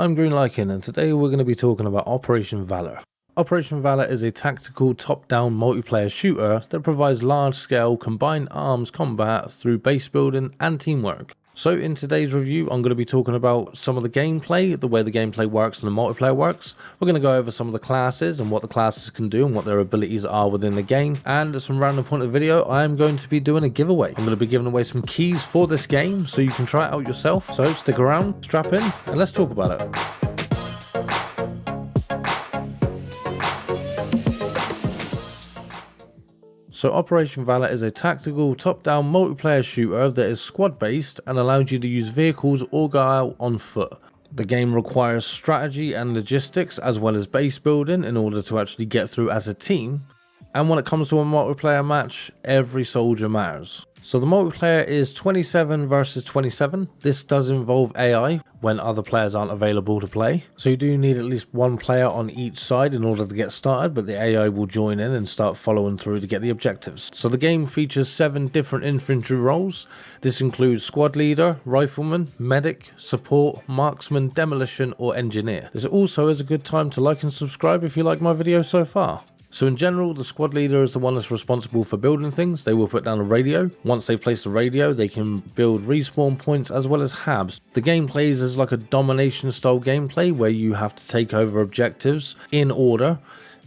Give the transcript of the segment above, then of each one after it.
I'm greenlycan, and today we're going to be talking about Operation Valor. Operation Valor is a tactical top-down multiplayer shooter that provides large-scale combined arms combat through base building and teamwork. So in today's review, I'm going to be talking about some of the gameplay, the way the gameplay works and the multiplayer works. We're going to go over some of the classes and what the classes can do and what their abilities are within the game. And at some random point of the video, I am going to be doing a giveaway. I'm going to be giving away some keys for this game so you can try it out yourself. So stick around, strap in, and let's talk about it. So Operation Valor is a tactical top-down multiplayer shooter that is squad-based and allows you to use vehicles or go out on foot. The game requires strategy and logistics as well as base building in order to actually get through as a team. And when it comes to a multiplayer match, every soldier matters. So the multiplayer is 27 versus 27. This does involve AI when other players aren't available to play. So you do need at least one player on each side in order to get started, but the AI will join in and start following through to get the objectives. So the game features 7 different infantry roles. This includes squad leader, rifleman, medic, support, marksman, demolition, or engineer. This also is a good time to like and subscribe if you like my video so far. So in general, the squad leader is the one that's responsible for building things. They will put down a radio. Once they place the radio, they can build respawn points as well as hubs. The game plays as like a domination style gameplay where you have to take over objectives in order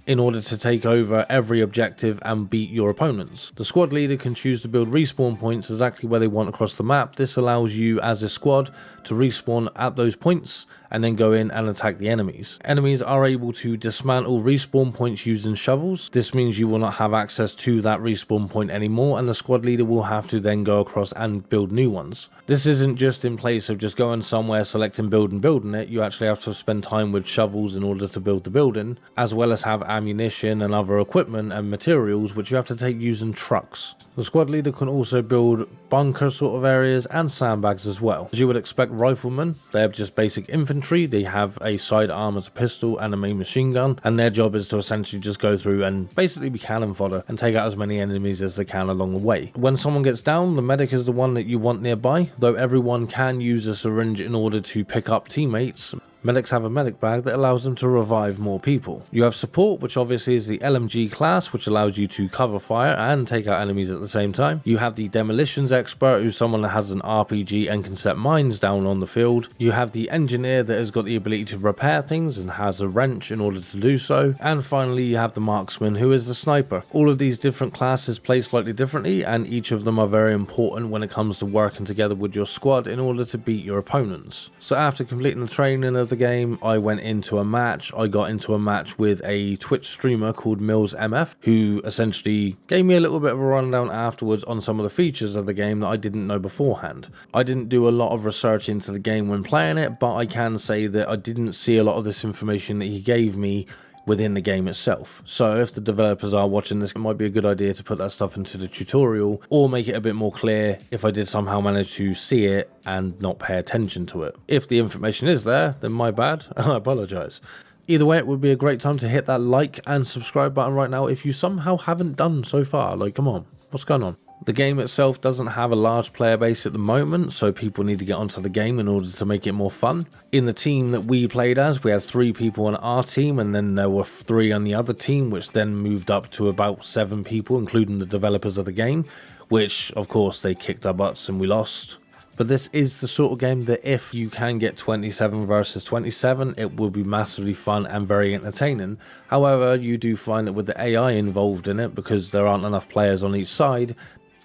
to take over every objective and beat your opponents. The squad leader can choose to build respawn points exactly where they want across the map. This allows you as a squad to respawn at those points and then go in and attack the enemies. Enemies are able to dismantle respawn points using shovels. This means you will not have access to that respawn point anymore, and the squad leader will have to then go across and build new ones. This isn't just in place of just going somewhere, selecting build and building it. You actually have to spend time with shovels in order to build the building, as well as have ammunition and other equipment and materials which you have to take using trucks. The squad leader can also build bunker sort of areas and sandbags as well. As you would expect, riflemen, they have just basic infantry. They have a sidearm as a pistol and a main machine gun, and their job is to essentially just go through and basically be cannon fodder and take out as many enemies as they can along the way. When someone gets down, the medic is the one that you want nearby, though everyone can use a syringe in order to pick up teammates. Medics have a medic bag that allows them to revive more people. You have support, which obviously is the LMG class, which allows you to cover fire and take out enemies at the same time. You have the demolitions expert, who's someone that has an RPG and can set mines down on the field. You have the engineer that has got the ability to repair things and has a wrench in order to do so. And finally, you have the marksman, who is the sniper. All of these different classes play slightly differently, and each of them are very important when it comes to working together with your squad in order to beat your opponents. So after completing the training of the game, I went into a match. I got into a match with a Twitch streamer called Mills MF, who essentially gave me a little bit of a rundown afterwards on some of the features of the game that I didn't know beforehand. I didn't do a lot of research into the game when playing it, but I can say that I didn't see a lot of this information that he gave me within the game itself. So if the developers are watching this, it might be a good idea to put that stuff into the tutorial or make it a bit more clear if I did somehow manage to see it and not pay attention to it. If the information is there, then my bad, and I apologize. Either way, it would be a great time to hit that like and subscribe button right now if you somehow haven't done so far. Like, come on, what's going on? The game itself doesn't have a large player base at the moment, so people need to get onto the game in order to make it more fun. In the team that we played as, we had 3 people on our team, and then there were 3 on the other team, which then moved up to about 7 people, including the developers of the game, which, of course, they kicked our butts and we lost. But this is the sort of game that if you can get 27 versus 27, it will be massively fun and very entertaining. However, you do find that with the AI involved in it, because there aren't enough players on each side,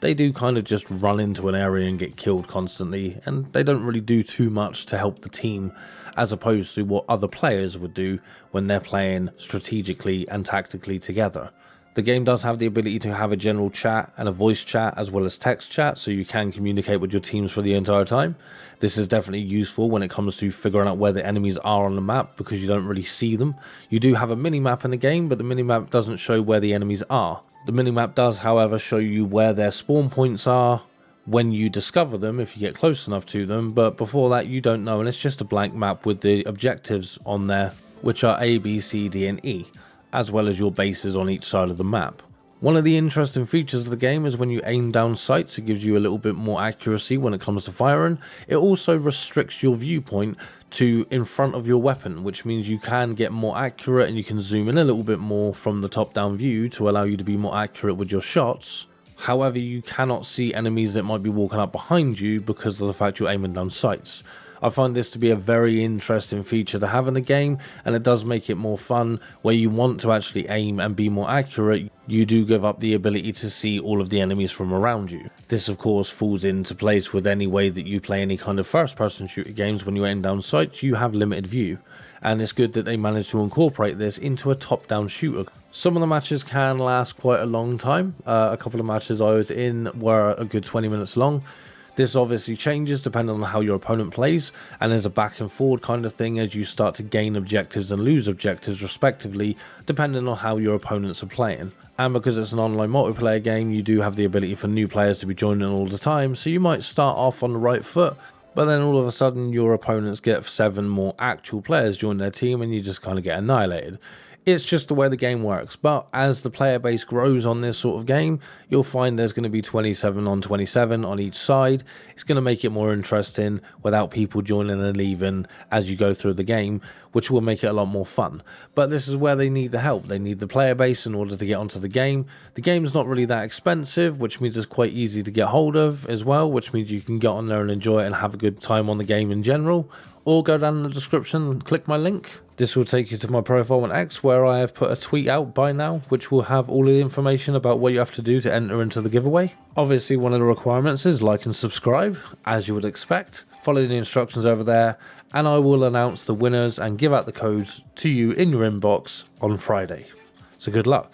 they do kind of just run into an area and get killed constantly, and they don't really do too much to help the team as opposed to what other players would do when they're playing strategically and tactically together. The game does have the ability to have a general chat and a voice chat as well as text chat, so you can communicate with your teams for the entire time. This is definitely useful when it comes to figuring out where the enemies are on the map, because you don't really see them. You do have a mini-map in the game, but the mini-map doesn't show where the enemies are. The minimap does, however, show you where their spawn points are when you discover them, if you get close enough to them, but before that you don't know, and it's just a blank map with the objectives on there, which are A, B, C, D, and E, as well as your bases on each side of the map. One of the interesting features of the game is when you aim down sights, it gives you a little bit more accuracy when it comes to firing. It also restricts your viewpoint to in front of your weapon, which means you can get more accurate and you can zoom in a little bit more from the top down view to allow you to be more accurate with your shots. However, you cannot see enemies that might be walking up behind you because of the fact you're aiming down sights. I find this to be a very interesting feature to have in the game, and it does make it more fun. Where you want to actually aim and be more accurate, you do give up the ability to see all of the enemies from around you. This of course falls into place with any way that you play any kind of first person shooter games. When you aim down sights, you have limited view, and it's good that they managed to incorporate this into a top down shooter. Some of the matches can last quite a long time. A couple of matches I was in were a good 20 minutes long. This obviously changes depending on how your opponent plays, and there's a back and forward kind of thing as you start to gain objectives and lose objectives respectively, depending on how your opponents are playing. And because it's an online multiplayer game, you do have the ability for new players to be joining all the time, so you might start off on the right foot, but then all of a sudden your opponents get 7 more actual players join their team and you just kind of get annihilated. It's just the way the game works, but as the player base grows on this sort of game, you'll find there's going to be 27 on 27 on each side. It's going to make it more interesting without people joining and leaving as you go through the game, which will make it a lot more fun. But this is where they need the help. They need the player base in order to get onto the game. The game's not really that expensive, which means it's quite easy to get hold of as well, which means you can get on there and enjoy it and have a good time on the game in general. Or go down in the description and click my link. This will take you to my profile on X, where I have put a tweet out by now, which will have all the information about what you have to do to enter into the giveaway. Obviously, one of the requirements is like and subscribe, as you would expect. Follow the instructions over there, and I will announce the winners and give out the codes to you in your inbox on Friday. So good luck.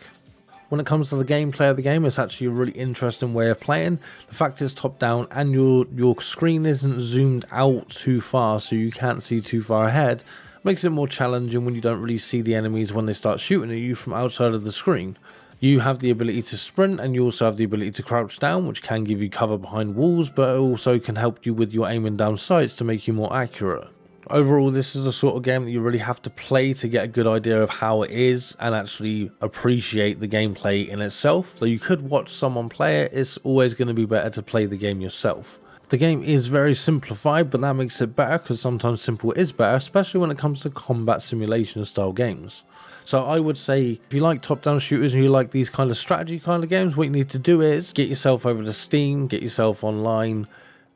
When it comes to the gameplay of the game, it's actually a really interesting way of playing. The fact it's top down and your screen isn't zoomed out too far, so you can't see too far ahead, makes it more challenging when you don't really see the enemies when they start shooting at you from outside of the screen. You have the ability to sprint, and you also have the ability to crouch down, which can give you cover behind walls, but it also can help you with your aiming down sights to make you more accurate. Overall, this is the sort of game that you really have to play to get a good idea of how it is and actually appreciate the gameplay in itself. Though you could watch someone play it, it's always going to be better to play the game yourself. The game is very simplified, but that makes it better because sometimes simple is better, especially when it comes to combat simulation style games. So I would say if you like top-down shooters and you like these kind of strategy kind of games, what you need to do is get yourself over to Steam, get yourself online,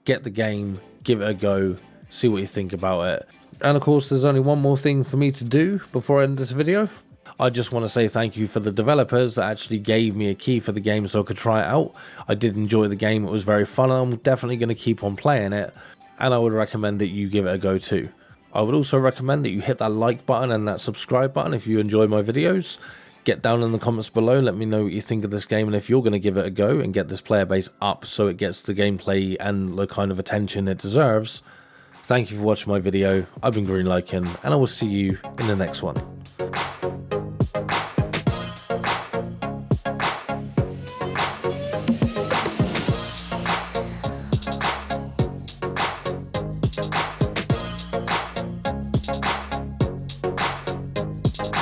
get the game, give it a go, see what you think about it. And of course, there's only one more thing for me to do before I end this video. I just want to say thank you for the developers that actually gave me a key for the game so I could try it out. I did enjoy the game, it was very fun, and I'm definitely going to keep on playing it, and I would recommend that you give it a go too. I would also recommend that you hit that like button and that subscribe button if you enjoy my videos. Get down in the comments below, let me know what you think of this game and if you're going to give it a go and get this player base up so it gets the gameplay and the kind of attention it deserves. Thank you for watching my video. I've been greenlycan, and I will see you in the next one.